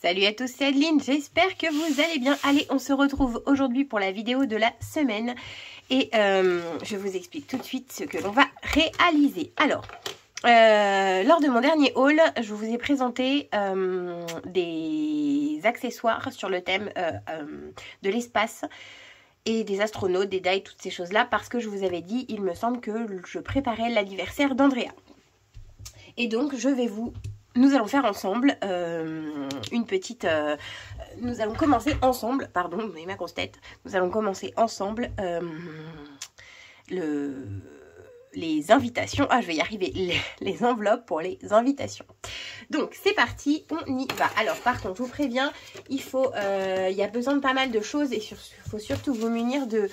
Salut à tous, c'est Adeline, j'espère que vous allez bien. Allez, on se retrouve aujourd'hui pour la vidéo de la semaine et je vous explique tout de suite ce que l'on va réaliser. Alors, lors de mon dernier haul, je vous ai présenté des accessoires sur le thème de l'espace et des astronautes, des dailles, toutes ces choses-là, parce que je vous avais dit, il me semble que je préparais l'anniversaire d'Andrea. Et donc, nous allons faire ensemble une petite... nous allons commencer ensemble, pardon, vous voyez ma grosse tête. Nous allons commencer ensemble les invitations. Ah, je vais y arriver. Les enveloppes pour les invitations. Donc, c'est parti, on y va. Alors, par contre, je vous préviens, il y a besoin de pas mal de choses et il faut surtout vous munir de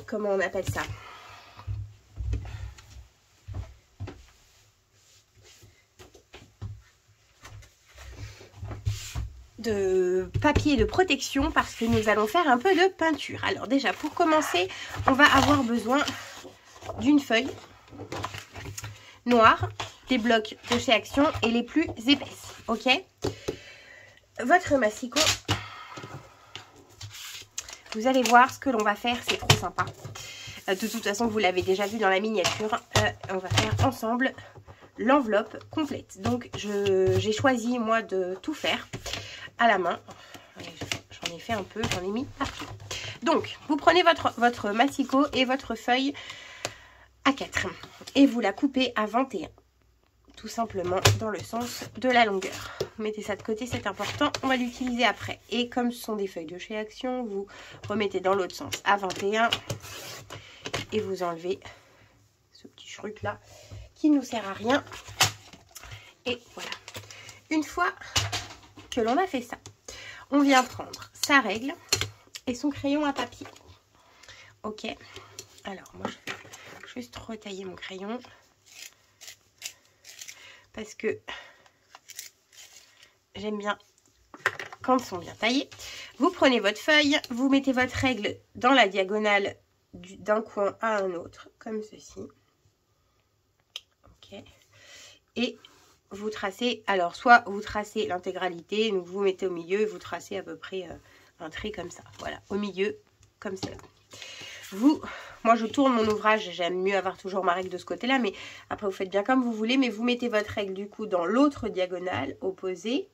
comment on appelle ça ? De papier de protection parce que nous allons faire un peu de peinture. Alors déjà, pour commencer, on va avoir besoin d'une feuille noire, des blocs de chez Action et les plus épaisses, ok? Votre massicot, vous allez voir ce que l'on va faire, c'est trop sympa. De toute façon, vous l'avez déjà vu dans la miniature, on va faire ensemble l'enveloppe complète. Donc, j'ai choisi, moi, de tout faire à la main. J'en ai fait un peu, j'en ai mis partout. Donc, vous prenez votre massicot et votre feuille A4 et vous la coupez à 21. Tout simplement dans le sens de la longueur. Vous mettez ça de côté, c'est important. On va l'utiliser après. Et comme ce sont des feuilles de chez Action, vous remettez dans l'autre sens à 21 et vous enlevez ce petit truc là qui ne nous sert à rien. Et voilà. Une fois que l'on a fait ça, on vient prendre sa règle et son crayon à papier. Ok. Alors, moi, je vais juste retailler mon crayon parce que j'aime bien quand ils sont bien taillés. Vous prenez votre feuille, vous mettez votre règle dans la diagonale d'un coin à un autre, comme ceci. Ok. Et vous tracez, alors soit vous tracez l'intégralité, donc vous mettez au milieu et vous tracez à peu près un trait comme ça. Voilà, au milieu, comme ça. Moi je tourne mon ouvrage, j'aime mieux avoir toujours ma règle de ce côté-là, mais après vous faites bien comme vous voulez, mais vous mettez votre règle du coup dans l'autre diagonale opposée.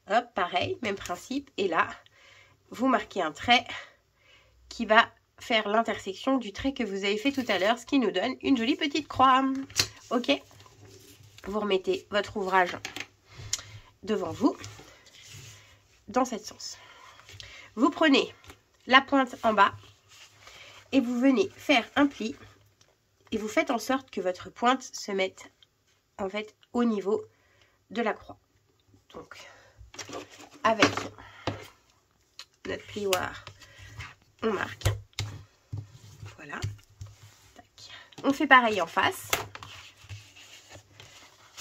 Hop, pareil, même principe. Et là, vous marquez un trait qui va faire l'intersection du trait que vous avez fait tout à l'heure, ce qui nous donne une jolie petite croix. Ok ? Vous remettez votre ouvrage devant vous, dans ce sens. Vous prenez la pointe en bas et vous venez faire un pli et vous faites en sorte que votre pointe se mette en fait au niveau de la croix. Donc, avec notre plioir, on marque. Voilà. Tac. On fait pareil en face.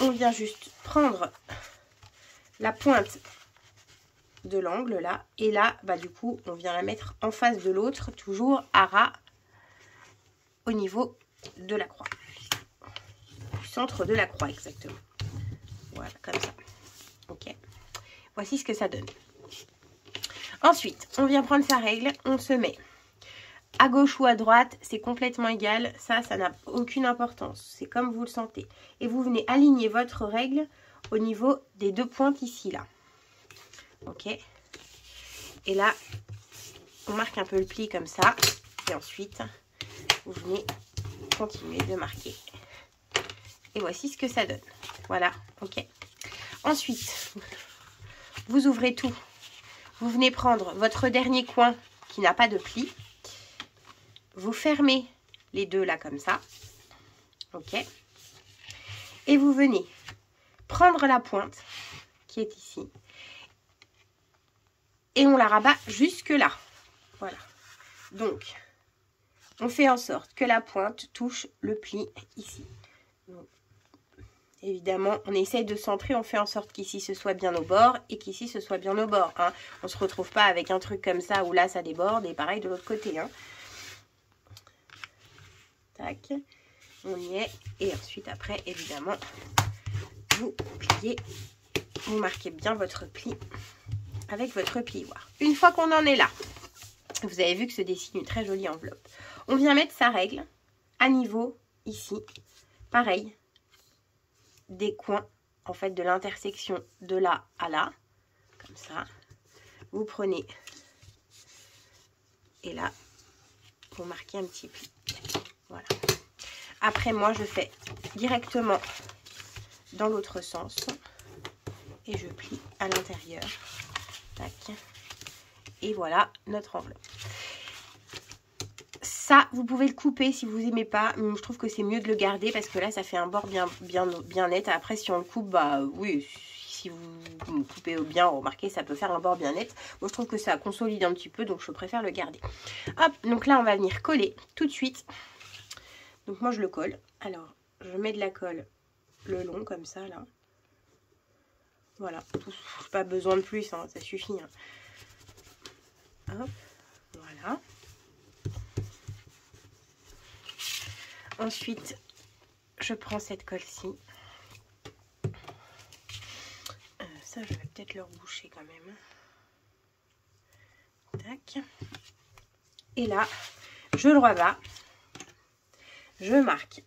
On vient juste prendre la pointe de l'angle là. Et là, bah, du coup, on vient la mettre en face de l'autre, toujours à ras au niveau de la croix. Du centre de la croix, exactement. Voilà, comme ça. Ok. Voici ce que ça donne. Ensuite, on vient prendre sa règle. On se met à gauche ou à droite, c'est complètement égal. Ça n'a aucune importance. C'est comme vous le sentez. Et vous venez aligner votre règle au niveau des deux pointes ici, là. Ok. Et là, on marque un peu le pli comme ça. Et ensuite, vous venez continuer de marquer. Et voici ce que ça donne. Voilà. Ok. Ensuite, vous ouvrez tout. Vous venez prendre votre dernier coin qui n'a pas de pli. Vous fermez les deux là comme ça. Ok. Et vous venez prendre la pointe qui est ici. Et on la rabat jusque là. Voilà. Donc, on fait en sorte que la pointe touche le pli ici. Donc, évidemment, on essaye de centrer. On fait en sorte qu'ici ce soit bien au bord et qu'ici ce soit bien au bord. Hein. On ne se retrouve pas avec un truc comme ça où là ça déborde et pareil de l'autre côté. Hein. Tac, on y est. Et ensuite, après, évidemment, vous pliez vous marquez bien votre pli avec votre plioir. Une fois qu'on en est là, vous avez vu que se dessine une très jolie enveloppe. On vient mettre sa règle à niveau ici. Pareil, des coins en fait de l'intersection de là à là, comme ça. Vous prenez et là, vous marquez un petit pli. Voilà. Après, moi, je fais directement dans l'autre sens et je plie à l'intérieur. Tac. Et voilà notre enveloppe. Ça, vous pouvez le couper si vous n'aimez pas. Mais je trouve que c'est mieux de le garder parce que là, ça fait un bord bien net. Après, si on le coupe, bah oui, si vous coupez bien, remarquez, ça peut faire un bord bien net. Moi, je trouve que ça consolide un petit peu, donc je préfère le garder. Hop, donc là, on va venir coller tout de suite. Donc moi, je le colle. Alors, je mets de la colle le long, comme ça, là. Voilà. Pas besoin de plus, hein, ça suffit. Hein. Hop, voilà. Ensuite, je prends cette colle-ci. Ça, je vais peut-être le reboucher quand même. Tac. Et là, je le rebats. Je marque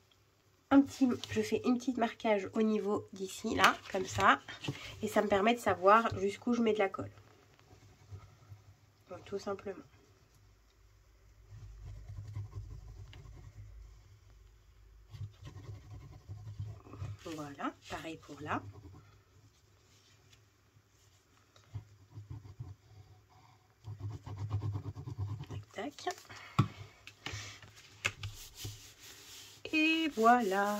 je fais une petite marquage au niveau d'ici, là, comme ça. Et ça me permet de savoir jusqu'où je mets de la colle. Donc, tout simplement. Voilà, pareil pour là. Tac, tac. Et voilà.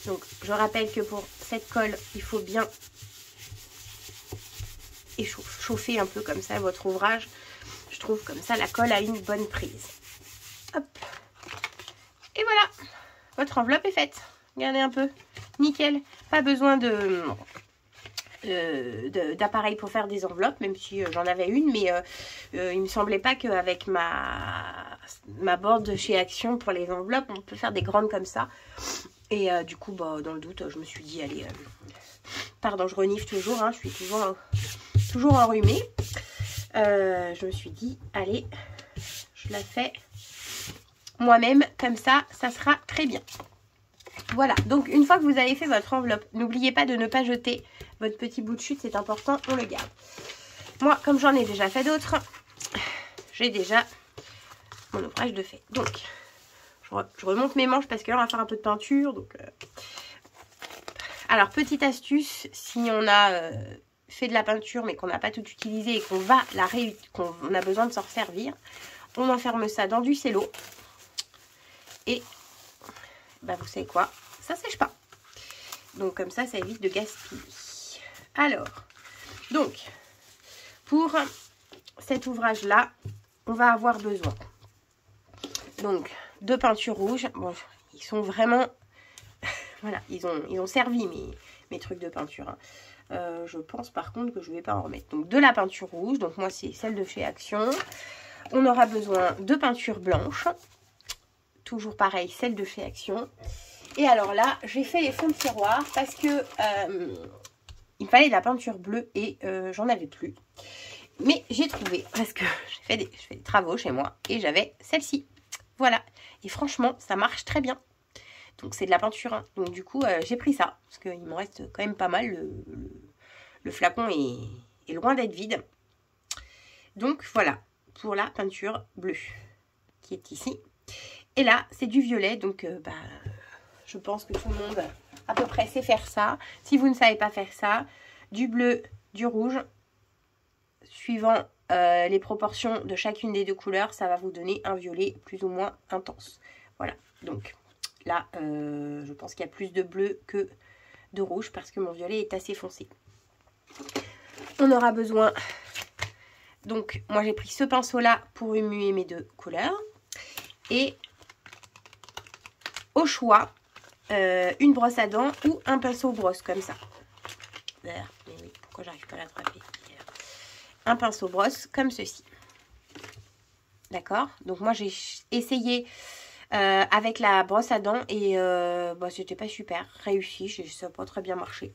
Donc, je rappelle que pour cette colle, il faut bien chauffer un peu comme ça votre ouvrage. Je trouve comme ça, la colle a une bonne prise. Hop. Et voilà. Votre enveloppe est faite. Regardez un peu. Nickel. Pas besoin d'appareil pour faire des enveloppes, même si j'en avais une, mais il me semblait pas qu'avec ma board de chez Action pour les enveloppes, on peut faire des grandes comme ça. Et du coup, bah, dans le doute, je me suis dit, allez, pardon, je renifle toujours, hein, je suis toujours enrhumée. Je me suis dit, allez, je la fais moi-même, comme ça, ça sera très bien. Voilà, donc une fois que vous avez fait votre enveloppe, n'oubliez pas de ne pas jeter votre petit bout de chute, c'est important, on le garde. Moi, comme j'en ai déjà fait d'autres, j'ai déjà mon ouvrage de fait. Donc, je remonte mes manches parce que là, on va faire un peu de peinture. Donc, alors, petite astuce, si on a fait de la peinture mais qu'on n'a pas tout utilisé et qu'on a besoin de s'en servir, on enferme ça dans du cello. Et, bah, vous savez quoi, ça sèche pas. Donc, comme ça évite de gaspiller. Alors, donc, pour cet ouvrage-là, on va avoir besoin donc de peinture rouge. Bon, ils sont vraiment... voilà, ils ont servi mes trucs de peinture. Hein. Je pense par contre que je ne vais pas en remettre. Donc, de la peinture rouge. Donc, moi, c'est celle de chez Action. On aura besoin de peinture blanche. Toujours pareil, celle de chez Action. Et alors là, j'ai fait les fonds de tiroir parce que il me fallait de la peinture bleue et j'en avais plus. Mais j'ai trouvé parce que je fais des travaux chez moi et j'avais celle-ci. Voilà. Et franchement, ça marche très bien. Donc c'est de la peinture. Hein. Donc du coup, j'ai pris ça parce qu'il me reste quand même pas mal. Le flacon est loin d'être vide. Donc voilà pour la peinture bleue qui est ici. Et là, c'est du violet. Donc je pense que tout le monde à peu près sait faire ça. Si vous ne savez pas faire ça, du bleu, du rouge, suivant les proportions de chacune des deux couleurs, ça va vous donner un violet plus ou moins intense. Voilà, donc là, je pense qu'il y a plus de bleu que de rouge parce que mon violet est assez foncé. On aura besoin, donc moi j'ai pris ce pinceau-là pour remuer mes deux couleurs. Et au choix, une brosse à dents ou un pinceau brosse comme ça. Mais oui, pourquoi j'arrive pas à l'attraper? Un pinceau brosse comme ceci. D'accord? Donc moi j'ai essayé avec la brosse à dents et bah, c'était pas super réussi, ça n'a pas très bien marché.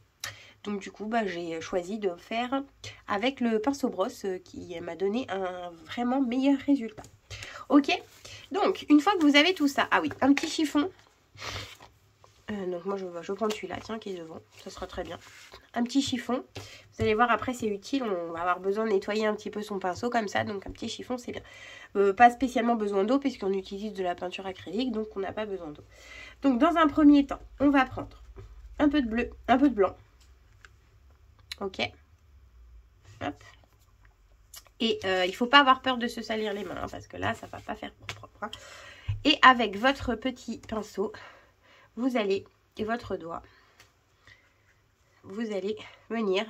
Donc du coup, bah, j'ai choisi de faire avec le pinceau brosse qui m'a donné un vraiment meilleur résultat. Ok, donc une fois que vous avez tout ça, ah oui, un petit chiffon. Donc moi je vais prendre celui-là, tiens, qui est devant, ça sera très bien. Un petit chiffon, vous allez voir après c'est utile, on va avoir besoin de nettoyer un petit peu son pinceau comme ça, donc un petit chiffon c'est bien. Pas spécialement besoin d'eau puisqu'on utilise de la peinture acrylique, donc on n'a pas besoin d'eau. Donc dans un premier temps, on va prendre un peu de bleu, un peu de blanc. Ok. Hop. Et il ne faut pas avoir peur de se salir les mains, hein, parce que là, ça ne va pas faire propre. Hein. Et avec votre petit pinceau, vous allez, et votre doigt, vous allez venir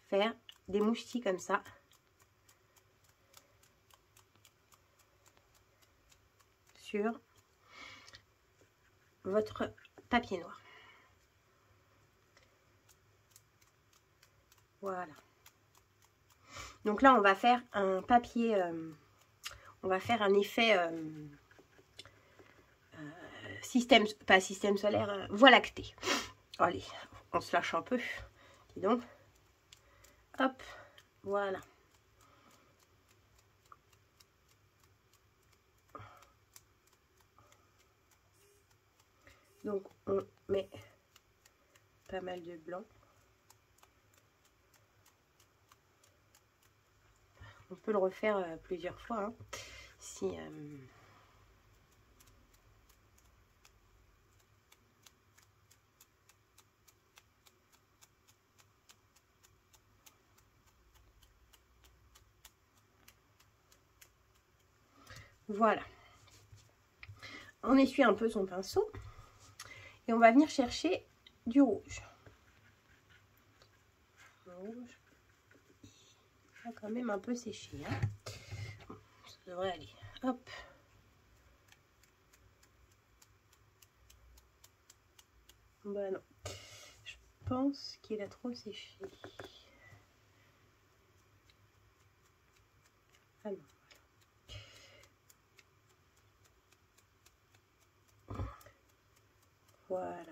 faire des mouchetis comme ça. Sur votre papier noir. Voilà. Donc là, on va faire un papier, on va faire un effet système, pas système solaire, voie lactée. Allez, on se lâche un peu. Dis donc. Hop, voilà. Donc on met pas mal de blanc. On peut le refaire plusieurs fois. Hein, si voilà. On essuie un peu son pinceau et on va venir chercher du rouge. Le rouge. Il va quand même un peu séché. Hein. Bon, ça devrait aller. Hop. Bah non. Je pense qu'il a trop séché. Ah non. Voilà.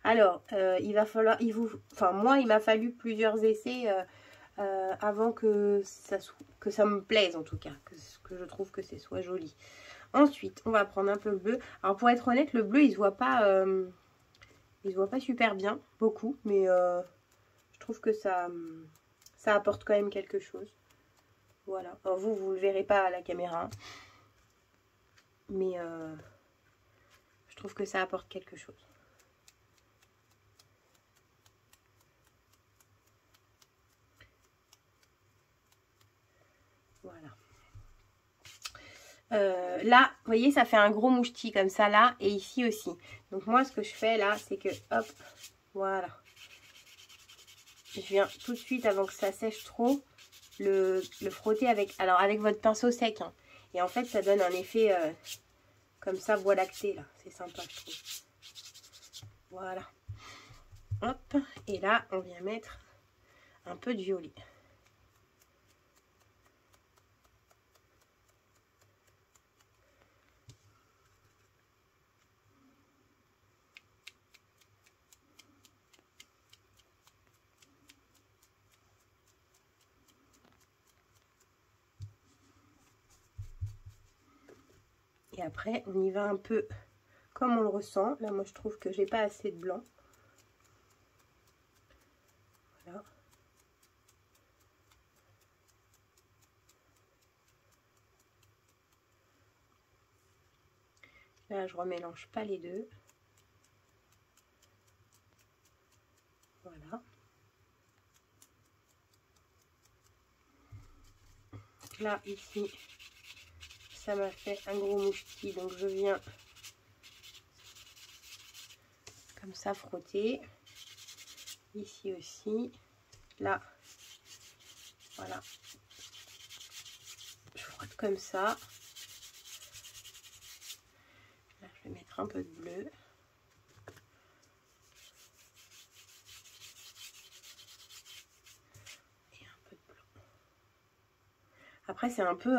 Alors, il va falloir, moi, il m'a fallu plusieurs essais avant que ça me plaise en tout cas, que je trouve que c'est soit joli. Ensuite, on va prendre un peu le bleu. Alors, pour être honnête, le bleu, il se voit pas super bien, beaucoup, mais je trouve que ça apporte quand même quelque chose. Voilà. Alors, vous le verrez pas à la caméra, mais je trouve que ça apporte quelque chose. Voilà. Là, vous voyez, ça fait un gros mouchetis comme ça là, et ici aussi. Donc moi, ce que je fais là, c'est que, hop, voilà. Je viens tout de suite, avant que ça sèche trop, le frotter avec votre pinceau sec. Hein. Et en fait, ça donne un effet comme ça, voie lactée là. C'est sympa, je trouve. Voilà. Hop, et là, on vient mettre un peu de violet. Et après, on y va un peu comme on le ressent. Là, moi, je trouve que j'ai pas assez de blanc. Voilà. Là, je remélange pas les deux. Voilà. Là, ici, ça m'a fait un gros mouchetis, donc je viens comme ça frotter. Ici aussi. Là, voilà. Je frotte comme ça. Là, je vais mettre un peu de bleu. Et un peu de blanc. Après, c'est un peu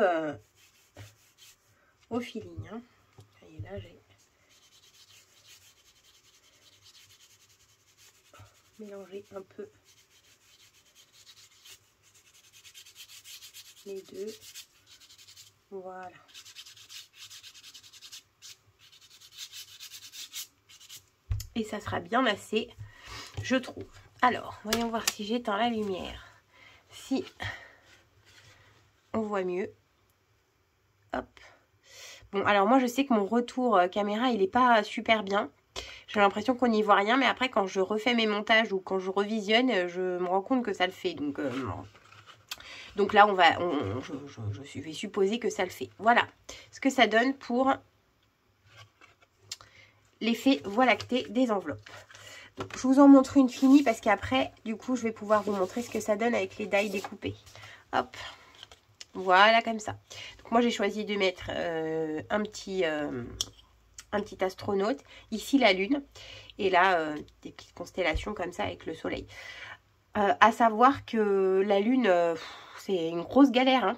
au feeling. Hein. Et là, j'ai mélangé un peu les deux. Voilà. Et ça sera bien assez, je trouve. Alors, voyons voir si j'éteins la lumière. Si on voit mieux. Hop. Bon, alors moi, je sais que mon retour caméra, il n'est pas super bien. J'ai l'impression qu'on n'y voit rien, mais après, quand je refais mes montages ou quand je revisionne, je me rends compte que ça le fait. Donc là, je vais supposer que ça le fait. Voilà ce que ça donne pour l'effet voie lactée des enveloppes. Donc, je vous en montre une finie parce qu'après, du coup, je vais pouvoir vous montrer ce que ça donne avec les die découpées. Hop, voilà comme ça. Donc, moi, j'ai choisi de mettre un petit astronaute. Ici, la lune. Et là, des petites constellations comme ça avec le soleil. À savoir que la lune, c'est une grosse galère. Hein.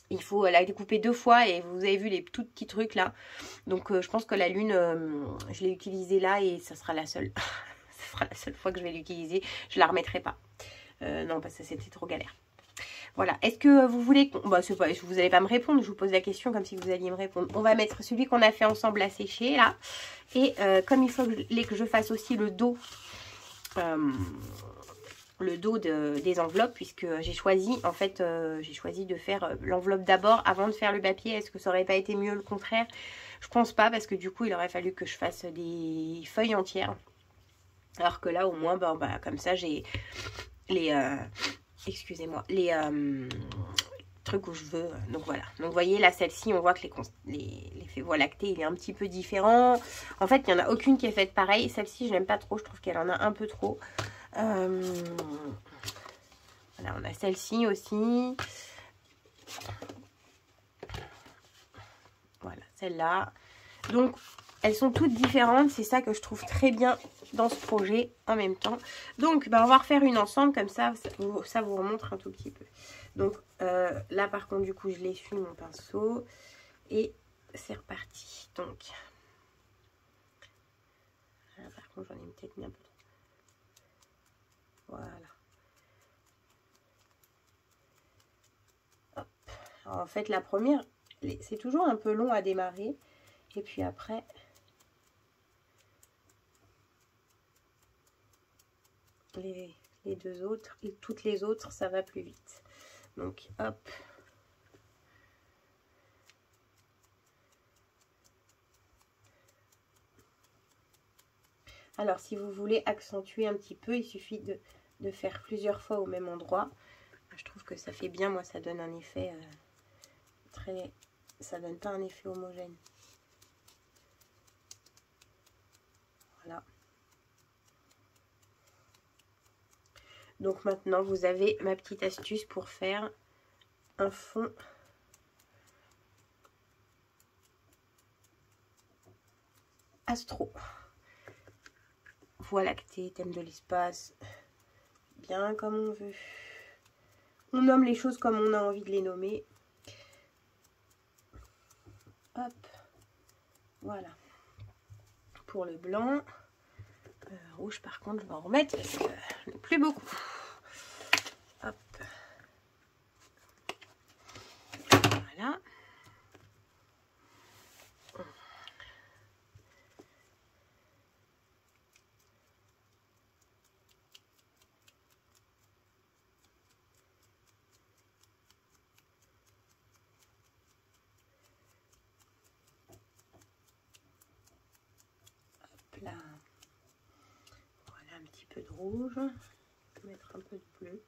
Il faut la découper 2 fois et vous avez vu les tout petits trucs là. Donc je pense que la lune, je l'ai utilisée là et ça sera la seule. Ça sera la seule fois que je vais l'utiliser. Je la remettrai pas. Non, parce que c'était trop galère. Voilà. Est-ce que vous voulez... Bah, vous n'allez pas me répondre. Je vous pose la question comme si vous alliez me répondre. On va mettre celui qu'on a fait ensemble à sécher là. Et comme il faut que je fasse aussi le dos... des enveloppes, puisque j'ai choisi en fait j'ai choisi de faire l'enveloppe d'abord avant de faire le papier. Est-ce que ça aurait pas été mieux le contraire? Je pense pas, parce que du coup il aurait fallu que je fasse des feuilles entières, alors que là au moins comme ça j'ai les excusez-moi, les trucs où je veux. Donc voilà, donc vous voyez là, celle-ci on voit que l'effet voie lactée il est un petit peu différent. En fait il n'y en a aucune qui est faite pareil. Celle-ci je n'aime pas trop, je trouve qu'elle en a un peu trop. Voilà, on a celle-ci aussi. Voilà, celle-là. Donc, elles sont toutes différentes. C'est ça que je trouve très bien dans ce projet en même temps. Donc, on va refaire une ensemble. Comme ça vous remontre un tout petit peu. Donc, là, par contre, du coup, je l'essuie mon pinceau. Et c'est reparti. Donc, là, par contre, j'en ai peut-être mis un peu trop. Voilà. Hop. Alors, en fait, la première, c'est toujours un peu long à démarrer. Et puis après, les deux autres, et toutes les autres, ça va plus vite. Donc, hop. Alors, si vous voulez accentuer un petit peu, il suffit de faire plusieurs fois au même endroit. Je trouve que ça fait bien. Moi, ça donne un effet très... Ça donne pas un effet homogène. Voilà. Donc maintenant, vous avez ma petite astuce pour faire un fond astro. Voie lactée, thème de l'espace, bien comme on veut. On nomme les choses comme on a envie de les nommer. Hop, voilà. Pour le blanc, rouge par contre, je vais en remettre parce que j'en ai plus beaucoup. Hop, voilà. Là, voilà un petit peu de rouge, je vais mettre un peu de bleu.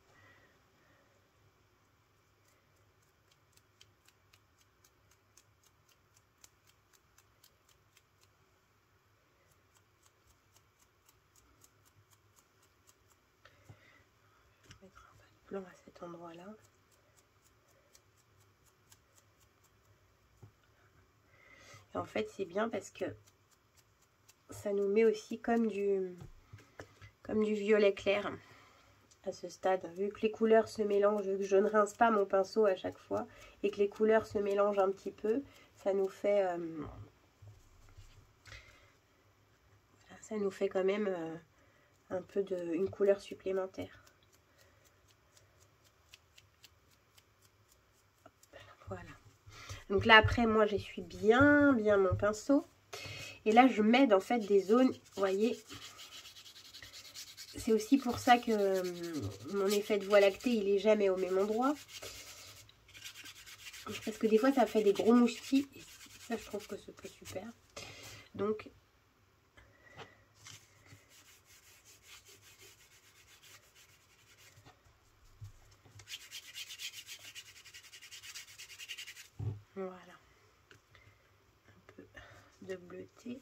Je vais mettre un peu de blanc à cet endroit-là. Et en fait, c'est bien parce que ça nous met aussi comme du violet clair à ce stade, vu que les couleurs se mélangent, vu que je ne rince pas mon pinceau à chaque fois et que les couleurs se mélangent un petit peu, ça nous fait quand même un peu une couleur supplémentaire. Voilà. Donc là après moi j'essuie bien mon pinceau et là je m'aide en fait des zones, vous voyez. C'est aussi pour ça que mon effet de voie lactée, il est jamais au même endroit. Parce que des fois, ça fait des gros mouchetis. Et ça, je trouve que c'est pas super. Donc, voilà. Un peu de bleuté.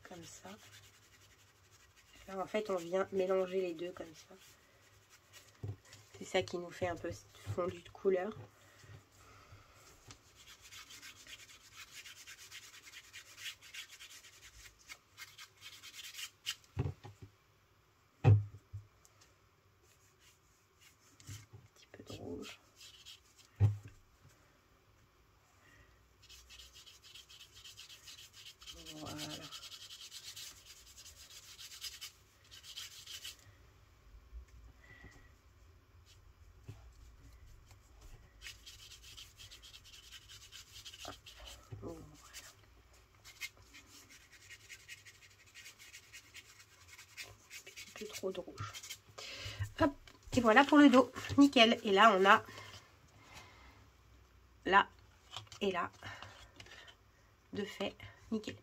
Comme ça. Là, en fait, on vient mélanger les deux comme ça. C'est ça qui nous fait un peu fondu de couleur. Un petit peu de rouge. Voilà. Plus trop de rouge. Hop, et voilà pour le dos, nickel. Et là on a là et là de fait, nickel.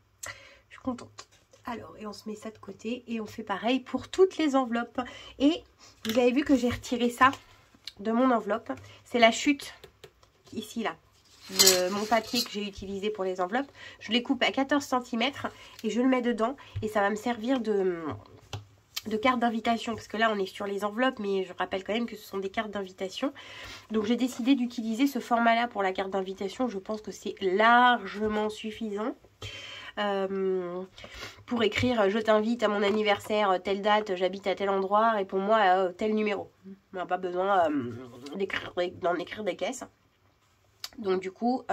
Je suis contente. Alors, et on se met ça de côté et on fait pareil pour toutes les enveloppes. Et vous avez vu que j'ai retiré ça de mon enveloppe. C'est la chute ici là de mon papier que j'ai utilisé pour les enveloppes. Je les coupe à 14 cm et je le mets dedans et ça va me servir de carte d'invitation, parce que là on est sur les enveloppes, mais je rappelle quand même que ce sont des cartes d'invitation. Donc j'ai décidé d'utiliser ce format là pour la carte d'invitation. Je pense que c'est largement suffisant pour écrire je t'invite à mon anniversaire, telle date, j'habite à tel endroit, réponds-moi tel numéro. On n'a pas besoin d'en écrire des caisses. Donc du coup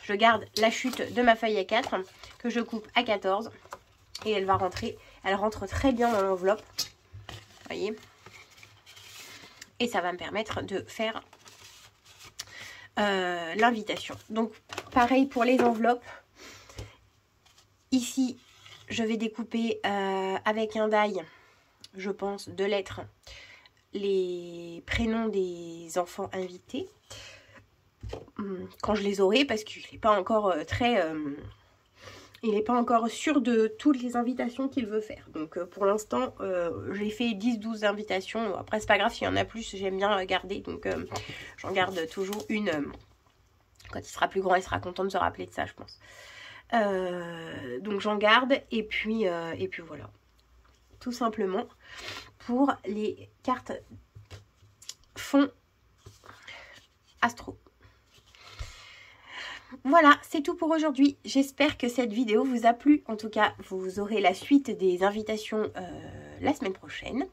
je garde la chute de ma feuille A4 que je coupe à 14 et elle va rentrer. Elle rentre très bien dans l'enveloppe, voyez. Et ça va me permettre de faire l'invitation. Donc pareil pour les enveloppes. Ici, je vais découper avec un die, je pense, de lettres, les prénoms des enfants invités. Quand je les aurai, parce qu'il n'est pas encore il n'est pas encore sûr de toutes les invitations qu'il veut faire. Donc pour l'instant, j'ai fait 10-12 invitations. Après, c'est pas grave, s'il y en a plus, j'aime bien garder. Donc j'en garde toujours une. Quand il sera plus grand, il sera content de se rappeler de ça, je pense. Donc j'en garde. Et puis voilà. Tout simplement pour les cartes fond astro. Voilà, c'est tout pour aujourd'hui. J'espère que cette vidéo vous a plu. En tout cas, vous aurez la suite des invitations la semaine prochaine.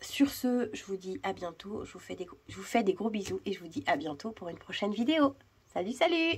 Sur ce, je vous dis à bientôt. Je vous fais des gros bisous et je vous dis à bientôt pour une prochaine vidéo. Salut, salut!